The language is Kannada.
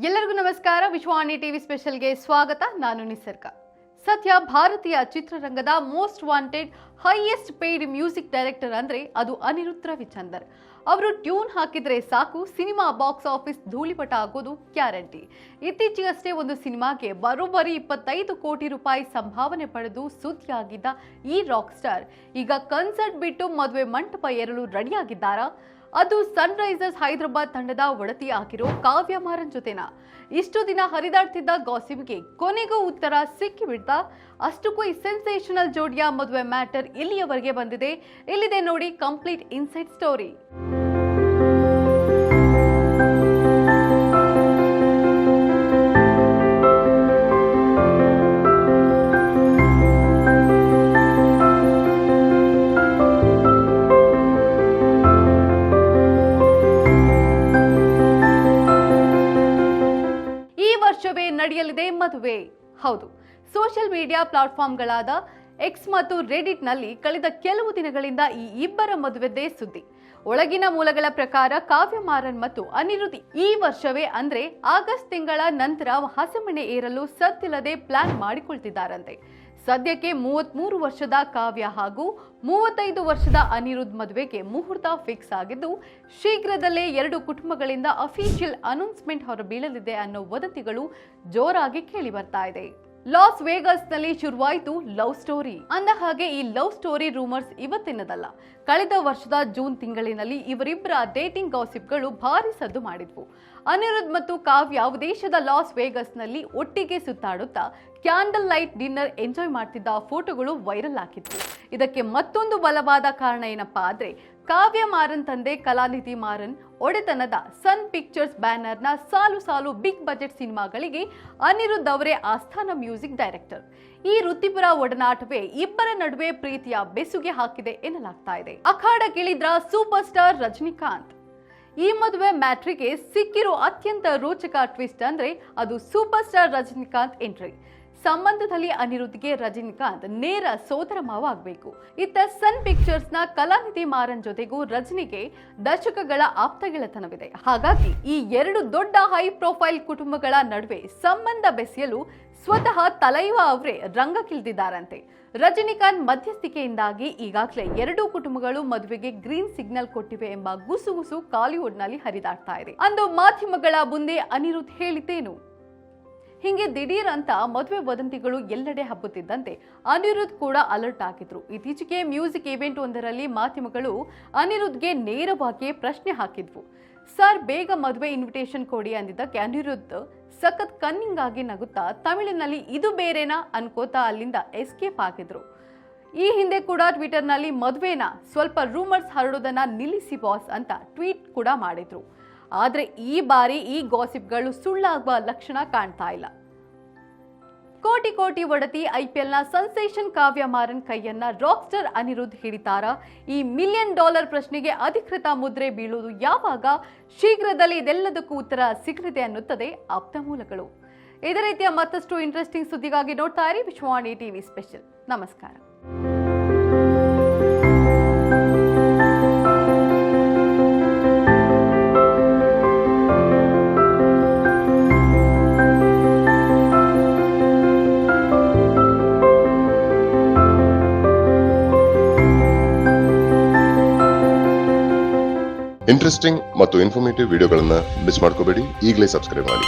ಎಲ್ಲರಿಗೂ ನಮಸ್ಕಾರ. ವಿಶ್ವಾಣಿ ಟಿವಿ ಸ್ಪೆಷಲ್ಗೆ ಸ್ವಾಗತ. ನಾನು ನಿಸರ್ಗ. ಸದ್ಯ ಭಾರತೀಯ ಚಿತ್ರರಂಗದ most wanted highest paid music director ಅಂದ್ರೆ ಅದು ಅನಿರುದ್ಧ್ ರವಿಚಂದರ್. ಅವರು ಟ್ಯೂನ್ ಹಾಕಿದ್ರೆ ಸಾಕು ಸಿನಿಮಾ ಬಾಕ್ಸ್ ಆಫೀಸ್ ಧೂಳಿಪಟ ಆಗೋದು ಗ್ಯಾರಂಟಿ. ಇತ್ತೀಚೆಗಷ್ಟೇ ಒಂದು ಸಿನಿಮಾಗೆ ಬರೋಬ್ಬರಿ 25 ಕೋಟಿ ರೂಪಾಯಿ ಸಂಭಾವನೆ ಪಡೆದು ಸುದ್ದಿಯಾಗಿದ್ದ ಈ ರಾಕ್ ಸ್ಟಾರ್ ಈಗ ಕನ್ಸರ್ಟ್ ಬಿಟ್ಟು ಮದುವೆ ಮಂಟಪ ಏರಲು ರೆಡಿಯಾಗಿದ್ದಾರಾ? ಅದು ಸನ್ರೈಸರ್ಸ್ ಹೈದರಾಬಾದ್ ತಂಡದ ಒಡತಿ ಆಗಿರೋ ಕಾವ್ಯ ಮಾರನ್ ಜೊತೆನಾ? ಇಷ್ಟು ದಿನ ಹರಿದಾಡ್ತಿದ್ದ ಗಾಸಿಪ್ಗೆ ಕೊನೆಗೂ ಉತ್ತರ ಸಿಕ್ಕಿಬಿಡ್ತಾ? ಅಷ್ಟಕ್ಕೂ ಈ ಸೆನ್ಸೇಷನಲ್ ಜೋಡಿಯ ಮದುವೆ ಮ್ಯಾಟರ್ ಇಲ್ಲಿಯವರೆಗೆ ಬಂದಿದೆ. ಇಲ್ಲಿದೆ ನೋಡಿ ಕಂಪ್ಲೀಟ್ ಇನ್ಸೈಡ್ ಸ್ಟೋರಿ. ನಡೆಯಲಿದೆ ಮದುವೆ. ಹೌದು, ಸೋಷಿಯಲ್ ಮೀಡಿಯಾ ಪ್ಲಾಟ್ಫಾರ್ಮ್ಗಳಾದ ಎಕ್ಸ್ ಮತ್ತು ರೆಡಿಟ್ ನಲ್ಲಿ ಕಳೆದ ಕೆಲವು ದಿನಗಳಿಂದ ಈ ಇಬ್ಬರ ಮದುವೆದ್ದೇ ಸುದ್ದಿ. ಒಳಗಿನ ಮೂಲಗಳ ಪ್ರಕಾರ ಕಾವ್ಯ ಮಾರನ್ ಮತ್ತು ಅನಿರುದ್ಧ್ ಈ ವರ್ಷವೇ ಅಂದ್ರೆ ಆಗಸ್ಟ್ ತಿಂಗಳ ನಂತರ ಹಸೆಮಣೆ ಏರಲು ಸದ್ದಿಲ್ಲದೆ ಪ್ಲಾನ್ ಮಾಡಿಕೊಳ್ತಿದ್ದಾರಂತೆ. ಸದ್ಯಕ್ಕೆ 33 ವರ್ಷದ ಕಾವ್ಯ ಹಾಗೂ 35 ವರ್ಷದ ಅನಿರುದ್ಧ್ ಮದುವೆಗೆ ಮುಹೂರ್ತ ಫಿಕ್ಸ್ ಆಗಿದ್ದು, ಶೀಘ್ರದಲ್ಲೇ ಎರಡು ಕುಟುಂಬಗಳಿಂದ ಅಫಿಷಿಯಲ್ ಅನೌನ್ಸ್ಮೆಂಟ್ ಹೊರಬೀಳಲಿದೆ ಅನ್ನೋ ವದಂತಿಗಳು ಜೋರಾಗಿ ಕೇಳಿ ಬರ್ತಾ ಇದೆ. ಲಾಸ್ ವೇಗಸ್ ನಲ್ಲಿ ಶುರುವಾಯಿತು ಲವ್ ಸ್ಟೋರಿ. ಅಂದ ಹಾಗೆ ಈ ಲವ್ ಸ್ಟೋರಿ ರೂಮರ್ಸ್ ಇವತ್ತಿನದಲ್ಲ. ಕಳೆದ ವರ್ಷದ ಜೂನ್ ತಿಂಗಳಿನಲ್ಲಿ ಇವರಿಬ್ಬರ ಡೇಟಿಂಗ್ ಗಾಸಿಪ್ಗಳು ಭಾರಿ ಸದ್ದು ಮಾಡಿದ್ವು. ಅನಿರುದ್ಧ್ ಮತ್ತು ಕಾವ್ಯ ದೇಶದ ಲಾಸ್ ವೇಗಸ್ ನಲ್ಲಿ ಒಟ್ಟಿಗೆ ಸುತ್ತಾಡುತ್ತಾ ಕ್ಯಾಂಡಲ್ ಲೈಟ್ ಡಿನ್ನರ್ ಎಂಜಾಯ್ ಮಾಡ್ತಿದ್ದ ಫೋಟೋಗಳು ವೈರಲ್ ಆಗಿತ್ತು. ಇದಕ್ಕೆ ಮತ್ತೊಂದು ಬಲವಾದ ಕಾರಣ ಏನಪ್ಪಾ ಆದ್ರೆ, ಕಾವ್ಯ ಮಾರನ್ ತಂದೆ ಕಲಾನಿಧಿ ಮಾರನ್ ಒಡೆತನದ ಸನ್ ಪಿಕ್ಚರ್ಸ್ ಬ್ಯಾನರ್ನ ಸಾಲು ಬಿಗ್ ಬಜೆಟ್ ಸಿನಿಮಾಗಳಿಗೆ ಅನಿರುದ್ಧ್ ಅವರೇ ಆಸ್ಥಾನ ಮ್ಯೂಸಿಕ್ ಡೈರೆಕ್ಟರ್. ಈ ವೃತ್ತಿಪರ ಒಡನಾಟವೇ ಇಬ್ಬರ ನಡುವೆ ಪ್ರೀತಿಯ ಬೆಸುಗೆ ಹಾಕಿದೆ ಎನ್ನಲಾಗ್ತಾ ಇದೆ. ಅಖಾಡಕ್ಕಿಳಿದ್ರ ಸೂಪರ್ ಸ್ಟಾರ್ ರಜನಿಕಾಂತ್. ಈ ಮದುವೆ ಮ್ಯಾಟ್ರಿಗೆ ಸಿಕ್ಕಿರೋ ಅತ್ಯಂತ ರೋಚಕ ಟ್ವಿಸ್ಟ್ ಅಂದ್ರೆ ಅದು ಸೂಪರ್ ಸ್ಟಾರ್ ರಜನಿಕಾಂತ್ ಎಂಟ್ರಿ. ಸಂಬಂಧದಲ್ಲಿ ಅನಿರುದ್ಧ್ಗೆ ರಜನಿಕಾಂತ್ ನೇರ ಸೋದರ ಮಾವ ಆಗಬೇಕು. ಇತ್ತ ಸನ್ ಪಿಕ್ಚರ್ಸ್ ನ ಕಲಾನಿಧಿ ಮಾರನ್ ಜೊತೆಗೂ ರಜನಿಗೆ ದಶಕಗಳ ಆಪ್ತಗೆಳತನವಿದೆ. ಹಾಗಾಗಿ ಈ ಎರಡು ದೊಡ್ಡ ಹೈ ಪ್ರೊಫೈಲ್ ಕುಟುಂಬಗಳ ನಡುವೆ ಸಂಬಂಧ ಬೆಸೆಯಲು ಸ್ವತಃ ತಲೈವ ಅವರೇ ರಂಗಕ್ಕಿಳಿದಿದ್ದಾರಂತೆ. ರಜನಿಕಾಂತ್ ಮಧ್ಯಸ್ಥಿಕೆಯಿಂದಾಗಿ ಈಗಾಗಲೇ ಎರಡೂ ಕುಟುಂಬಗಳು ಮದುವೆಗೆ ಗ್ರೀನ್ ಸಿಗ್ನಲ್ ಕೊಟ್ಟಿವೆ ಎಂಬ ಗುಸುಗುಸು ಕಾಲಿವುಡ್ ನಲ್ಲಿ ಹರಿದಾಡ್ತಾ ಇದೆ. ಅಂದು ಮಾಧ್ಯಮಗಳ ಮುಂದೆ ಅನಿರುದ್ಧ್ ಹೇಳಿದ್ದೇನು? ಹಿಂಗೆ ದಿಢೀರ್ ಅಂತ ಮದುವೆ ವದಂತಿಗಳು ಎಲ್ಲೆಡೆ ಹಬ್ಬುತ್ತಿದ್ದಂತೆ ಅನಿರುದ್ಧ್ ಕೂಡ ಅಲರ್ಟ್ ಆಗಿದ್ರು. ಇತ್ತೀಚೆಗೆ ಮ್ಯೂಸಿಕ್ ಇವೆಂಟ್ ಒಂದರಲ್ಲಿ ಮಾಧ್ಯಮಗಳು ಅನಿರುದ್ಧ್ಗೆ ನೇರವಾಗಿ ಪ್ರಶ್ನೆ ಹಾಕಿದ್ವು. ಸರ್, ಬೇಗ ಮದುವೆ ಇನ್ವಿಟೇಷನ್ ಕೊಡಿ ಅಂದಿದ್ದಕ್ಕೆ ಅನಿರುದ್ಧ್ ಸಖತ್ ಕನ್ನಿಂಗ್ ಆಗಿ ನಗುತ್ತಾ ತಮಿಳಿನಲ್ಲಿ ಇದು ಬೇರೆನಾ ಅನ್ಕೋತಾ ಅಲ್ಲಿಂದ ಎಸ್ಕೇಪ್ ಆಗಿದ್ರು. ಈ ಹಿಂದೆ ಕೂಡ ಟ್ವಿಟರ್ನಲ್ಲಿ ಮದುವೆನ ಸ್ವಲ್ಪ ರೂಮರ್ಸ್ ಹರಡೋದನ್ನ ನಿಲ್ಲಿಸಿ ಬಾಸ್ ಅಂತ ಟ್ವೀಟ್ ಕೂಡ ಮಾಡಿದ್ರು. ಆದ್ರೆ ಈ ಬಾರಿ ಈ ಗಾಸಿಪ್ಗಳು ಸುಳ್ಳಾಗುವ ಲಕ್ಷಣ ಕಾಣ್ತಾ ಇಲ್ಲ. ಕೋಟಿ ಒಡತಿ ಐಪಿಎಲ್ನ ಸೆನ್ಸೇಷನ್ ಕಾವ್ಯ ಮಾರನ್ ಕೈಯನ್ನ ರಾಕ್ ಸ್ಟಾರ್ ಅನಿರುದ್ಧ್ ಹಿಡಿತಾರಾ? ಈ $1 ಮಿಲಿಯನ್ ಪ್ರಶ್ನೆಗೆ ಅಧಿಕೃತ ಮುದ್ರೆ ಬೀಳುವುದು ಯಾವಾಗ? ಶೀಘ್ರದಲ್ಲಿ ಇದೆಲ್ಲದಕ್ಕೂ ಉತ್ತರ ಸಿಗಲಿದೆ ಅನ್ನುತ್ತದೆ ಆಪ್ತ ಮೂಲಗಳು. ಇದೇ ರೀತಿಯ ಮತ್ತಷ್ಟು ಇಂಟ್ರೆಸ್ಟಿಂಗ್ ಸುದ್ದಿಗಾಗಿ ನೋಡ್ತಾ ಇರಿ ವಿಶ್ವಾಣಿ ಟಿವಿ ಸ್ಪೆಷಲ್. ನಮಸ್ಕಾರ. ಇಂಟ್ರೆಸ್ಟಿಂಗ್ ಮತ್ತು ಇನ್ಫಾರ್ಮೇಟಿವ್ ವಿಡಿಯೋಗಳನ್ನು ಮಿಸ್ ಮಾಡ್ಕೋಬೇಡಿ. ಈಗಲೇ ಸಬ್ಸ್ಕ್ರೈಬ್ ಮಾಡಿ.